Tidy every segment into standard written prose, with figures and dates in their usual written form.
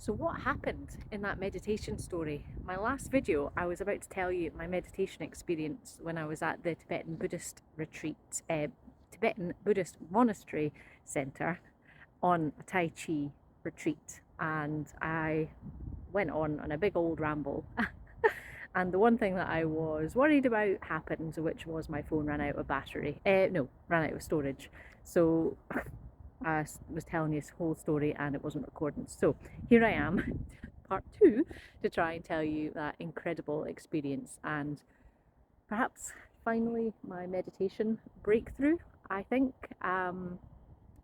So what happened in that meditation story? My last video, I was about to tell you my meditation experience when I was at the Tibetan Buddhist retreat, Tibetan Buddhist monastery centre on a Tai Chi retreat. And I went on a big old ramble. And the one thing that I was worried about happened, which was my phone ran out of battery. No, ran out of storage. So I was telling you this whole story and it wasn't recording. So here I am, part two, to try and tell you that incredible experience and perhaps finally my meditation breakthrough, I think.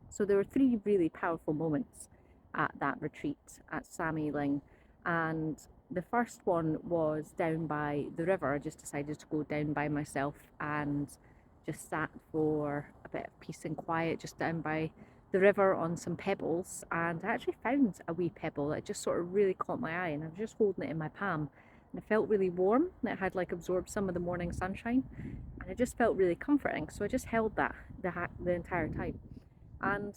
So there were three really powerful moments at that retreat at Samye Ling, and the first one was down by the river. I just decided to go down by myself and just sat for a bit of peace and quiet just down by the river on some pebbles, and I actually found a wee pebble that just sort of really caught my eye, and I was just holding it in my palm, and it felt really warm, and it had like absorbed some of the morning sunshine, and it just felt really comforting. So I just held that the entire time. And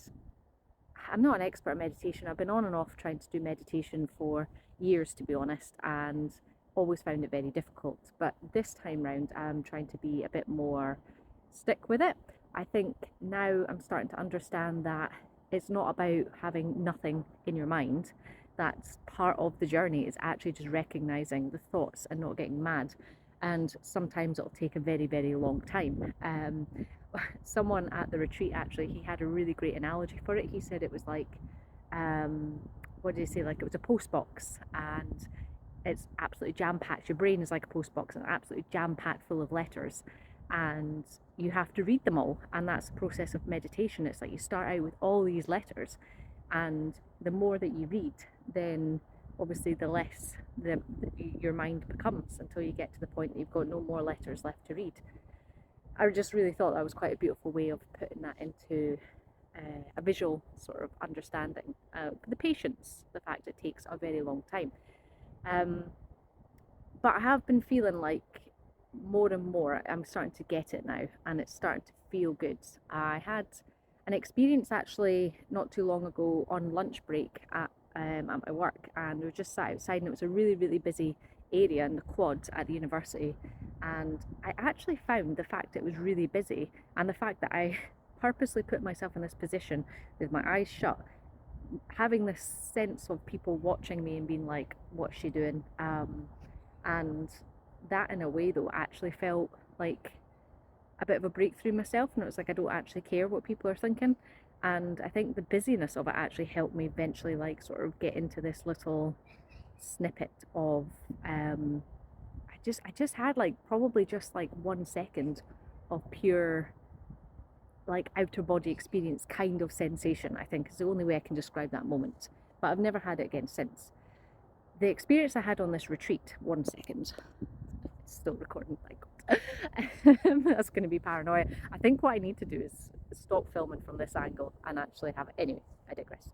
I'm not an expert at meditation. I've been on and off trying to do meditation for years, to be honest, and always found it very difficult. But this time round, I'm trying to be a bit more stick with it. I think now I'm starting to understand that it's not about having nothing in your mind. That's part of the journey, is actually just recognizing the thoughts and not getting mad. And sometimes it'll take a very, very long time. Someone at the retreat, actually, he had a really great analogy for it. He said it was like, um, what did he say? Like it was a post box, and it's absolutely jam packed. Your brain is like a post box and absolutely jam packed full of letters, and you have to read them all. And that's the process of meditation. It's like you start out with all these letters, and the more that you read, then obviously the less your mind becomes, until you get to the point that you've got no more letters left to read. I just really thought that was quite a beautiful way of putting that into a visual sort of understanding. The patience, the fact it takes a very long time. Um, but I have been feeling like more and more I'm starting to get it now, and it's starting to feel good. I had an experience actually not too long ago on lunch break at my work, and we were just sat outside, and it was a really, really busy area in the quad at the university. And I actually found the fact it was really busy, and the fact that I purposely put myself in this position with my eyes shut, having this sense of people watching me and being like, what's she doing? And that, in a way, though, actually felt like a bit of a breakthrough myself, and it was like I don't actually care what people are thinking. And I think the busyness of it actually helped me eventually, like, sort of get into this little snippet of I just had like probably just like 1 second of pure, like, outer body experience kind of sensation. I think is the only way I can describe that moment, but I've never had it again since. The experience I had on this retreat, 1 second, it's still recording, thank God. That's going to be paranoia. I think what I need to do is stop filming from this angle and actually have it. Anyway, I digress.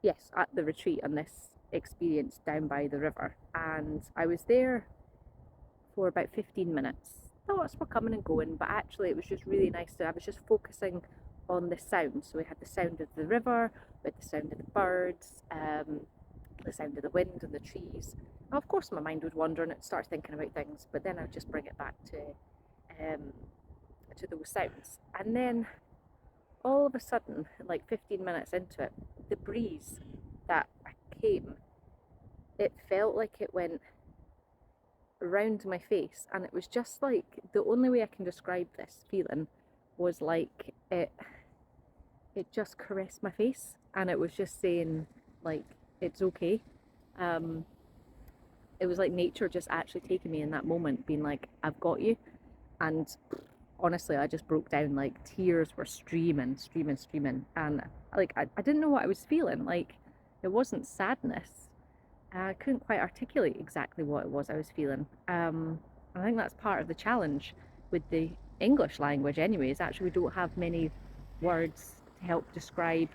Yes, at the retreat on this experience down by the river, and I was there for about 15 minutes. Thoughts were coming and going, but actually it was just really nice I was just focusing on the sound. So we had the sound of the river, we had the sound of the birds, the sound of the wind and the trees. Now, of course, my mind would wander and it starts thinking about things, but then I'd just bring it back to those sounds. And then all of a sudden, like 15 minutes into it, the breeze that came, it felt like it went around my face, and it was just like, the only way I can describe this feeling was like it just caressed my face, and it was just saying, like, it's okay. It was like nature just actually taking me in that moment, being like, I've got you. And honestly, I just broke down. Like, tears were streaming, streaming, streaming, and like I didn't know what I was feeling. Like, it wasn't sadness. I couldn't quite articulate exactly what it was I was feeling. I think that's part of the challenge with the English language anyway, is actually we don't have many words to help describe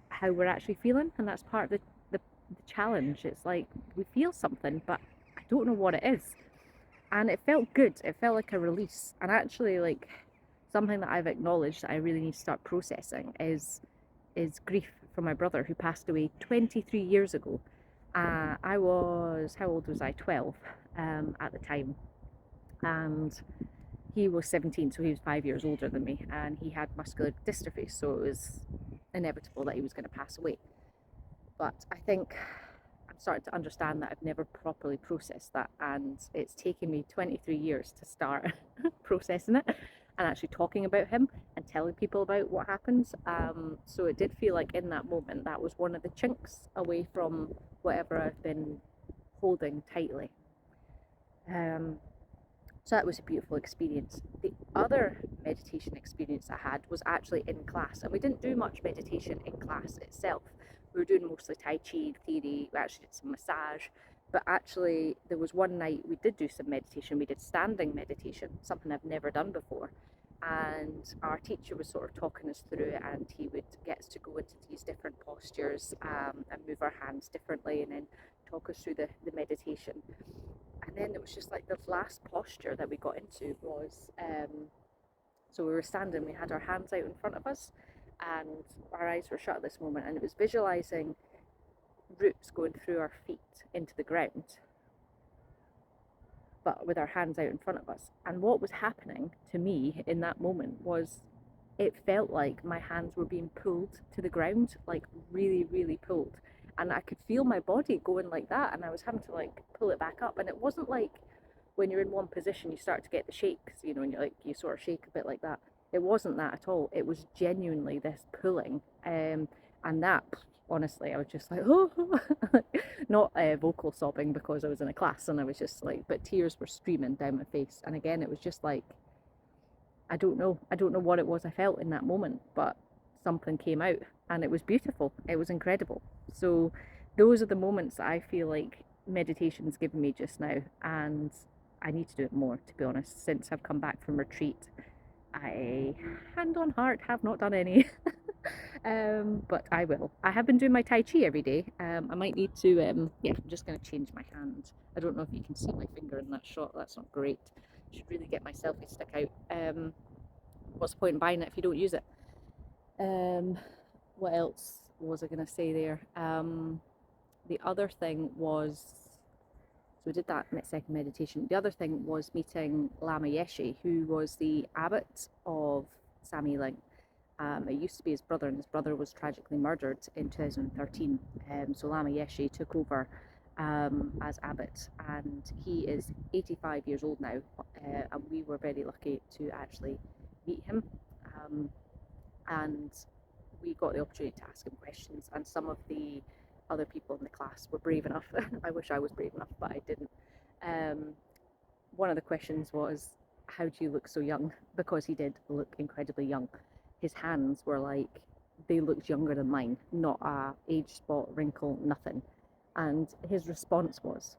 how we're actually feeling, and that's part of the challenge. It's like we feel something, but I don't know what it is. And it felt good. It felt like a release. And actually, like, something that I've acknowledged that I really need to start processing is grief from my brother who passed away 23 years ago. I was, how old was I? 12 at the time. And he was 17, so he was 5 years older than me, and he had muscular dystrophy, so it was inevitable that he was going to pass away. But I think I'm starting to understand that I've never properly processed that, and it's taken me 23 years to start processing it and actually talking about him and telling people about what happens. So it did feel like in that moment that was one of the chinks away from whatever I've been holding tightly. So that was a beautiful experience. The other meditation experience I had was actually in class, and we didn't do much meditation in class itself. We were doing mostly Tai Chi theory, we actually did some massage, but actually there was one night we did do some meditation. We did standing meditation, something I've never done before. And our teacher was sort of talking us through it, and he would get us to go into these different postures and move our hands differently, and then talk us through the meditation. And then it was just like the last posture that we got into was, so we were standing, we had our hands out in front of us, and our eyes were shut at this moment, and it was visualizing roots going through our feet into the ground, but with our hands out in front of us. And what was happening to me in that moment was it felt like my hands were being pulled to the ground, like really, really pulled. And I could feel my body going like that, and I was having to like pull it back up. And it wasn't like when you're in one position you start to get the shakes, you know, and you sort of shake a bit like that. It wasn't that at all. It was genuinely this pulling, and that, honestly, I was just like, oh, not vocal sobbing because I was in a class, and I was just like, but tears were streaming down my face. And again, it was just like, I don't know what it was I felt in that moment, but something came out, and it was beautiful. It was incredible. So those are the moments that I feel like meditation's given me just now, and I need to do it more, to be honest. Since I've come back from retreat, I, hand on heart, have not done any. But I will. I have been doing my Tai Chi every day. I might need to, yeah, I'm just going to change my hand. I don't know if you can see my finger in that shot. That's not great. Should really get my selfie stick out. What's the point in buying it if you don't use it? What else was I going to say there? The other thing was, so we did that second meditation. The other thing was meeting Lama Yeshe, who was the abbot of Samye Ling. It used to be his brother, and his brother was tragically murdered in 2013. So Lama Yeshe took over as abbot, and he is 85 years old now, and we were very lucky to actually meet him. And we got the opportunity to ask him questions, and some of the other people in the class were brave enough. I wish I was brave enough, but I didn't. One of the questions was, how do you look so young? Because he did look incredibly young. His hands were like, they looked younger than mine, not a age spot, wrinkle, nothing. And his response was,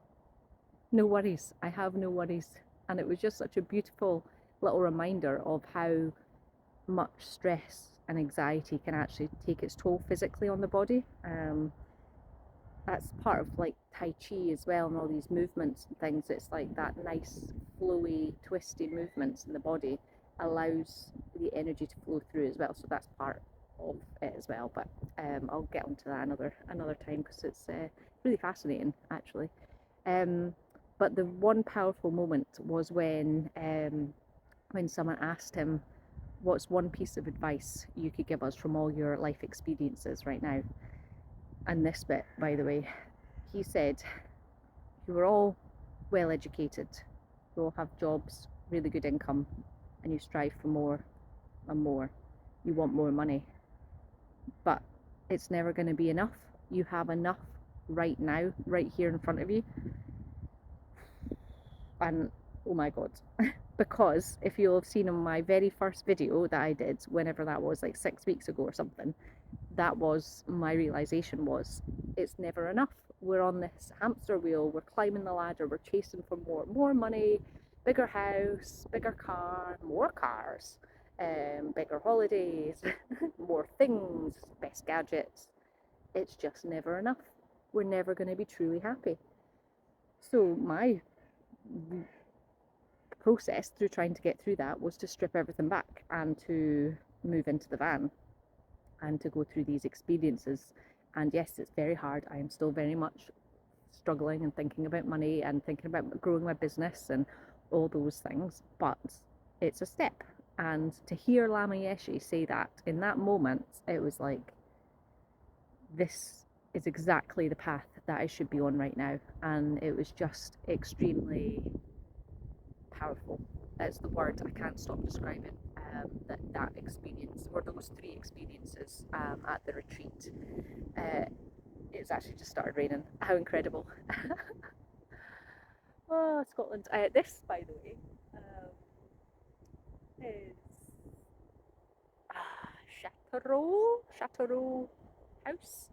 no worries, I have no worries. And it was just such a beautiful little reminder of how much stress and anxiety can actually take its toll physically on the body. That's part of like Tai Chi as well, and all these movements and things. It's like that nice flowy twisty movements in the body allows the energy to flow through as well, so that's part of it as well. But I'll get onto that another time, because it's really fascinating actually. But the one powerful moment was when someone asked him, what's one piece of advice you could give us from all your life experiences right now? And this bit, by the way, he said, you were all well educated, you all have jobs, really good income, and you strive for more and more. You want more money, but it's never going to be enough. You have enough right now, right here in front of you. And oh my god, because if you'll have seen in my very first video that I did, whenever that was, like 6 weeks ago or something, that was my realization, was it's never enough. We're on this hamster wheel, we're climbing the ladder, we're chasing for more money, bigger house, bigger car, more cars, bigger holidays, more things, best gadgets. It's just never enough. We're never going to be truly happy. So my process through trying to get through that was to strip everything back and to move into the van and to go through these experiences. And yes, it's very hard. I am still very much struggling and thinking about money and thinking about growing my business and all those things, but it's a step. And to hear Lama Yeshe say that in that moment, it was like, this is exactly the path that I should be on right now. And it was just extremely powerful. That's the word I can't stop describing. That experience, or those three experiences at the retreat. It's actually just started raining. How incredible! Oh, Scotland. This, by the way, is Chateauroux House.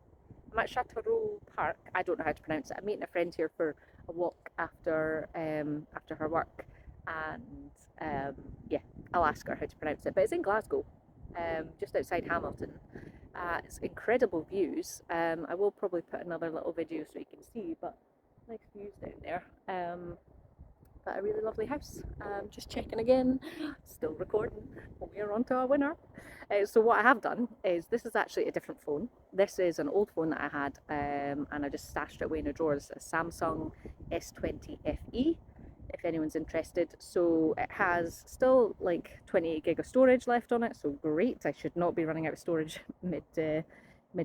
I'm at Chateauroux Park. I don't know how to pronounce it. I'm meeting a friend here for a walk after her work, and yeah, I'll ask her how to pronounce it. But it's in Glasgow, just outside Hamilton. It's incredible views. I will probably put another little video so you can see, but nice views down there. But a really lovely house. Just checking again, still recording. We are on to our winner. So what I have done is, this is actually a different phone. This is an old phone that I had, and I just stashed it away in a drawer. It's a Samsung S20 FE, if anyone's interested. So it has still like 28 gig of storage left on it, so great. I should not be running out of storage mid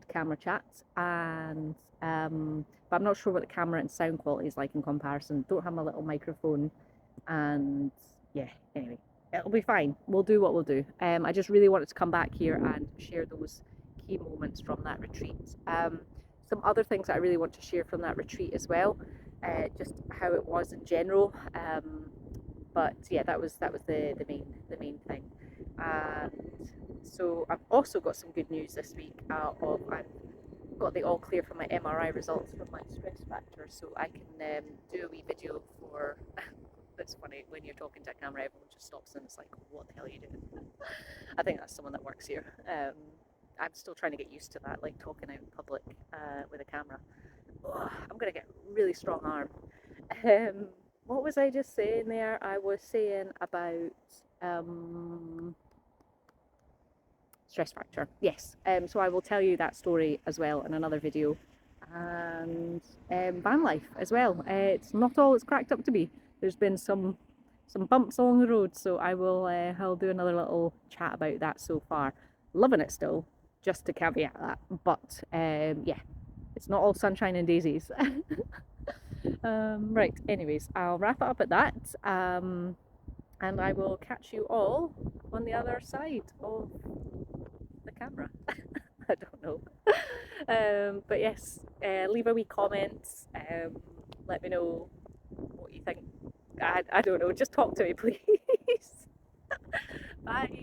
camera chat. And but I'm not sure what the camera and sound quality is like in comparison. Don't have my little microphone, and yeah, anyway, it'll be fine. We'll do what we'll do. I just really wanted to come back here and share those key moments from that retreat. Some other things that I really want to share from that retreat as well, just how it was in general. But yeah, that was the main thing. And so I've also got some good news this week. I've got the all clear for my MRI results from my stress factor, so I can do a wee video for. It's funny when you're talking to a camera, everyone just stops and it's like, what the hell are you doing? I think that's someone that works here. I'm still trying to get used to that, like talking out in public with a camera. Oh, I'm gonna get really strong arm. What was I just saying there? I was saying about stress factor. Yes. So I will tell you that story as well in another video. And van life as well. It's not all it's cracked up to be. There's been some bumps along the road, so I'll do another little chat about that so far. Loving it still, just to caveat that. But yeah, it's not all sunshine and daisies. Right, anyways, I'll wrap it up at that. And I will catch you all on the other side of the camera. I don't know. But yes, leave a wee comment. Let me know what you think. I don't know. Just talk to me, please. Bye.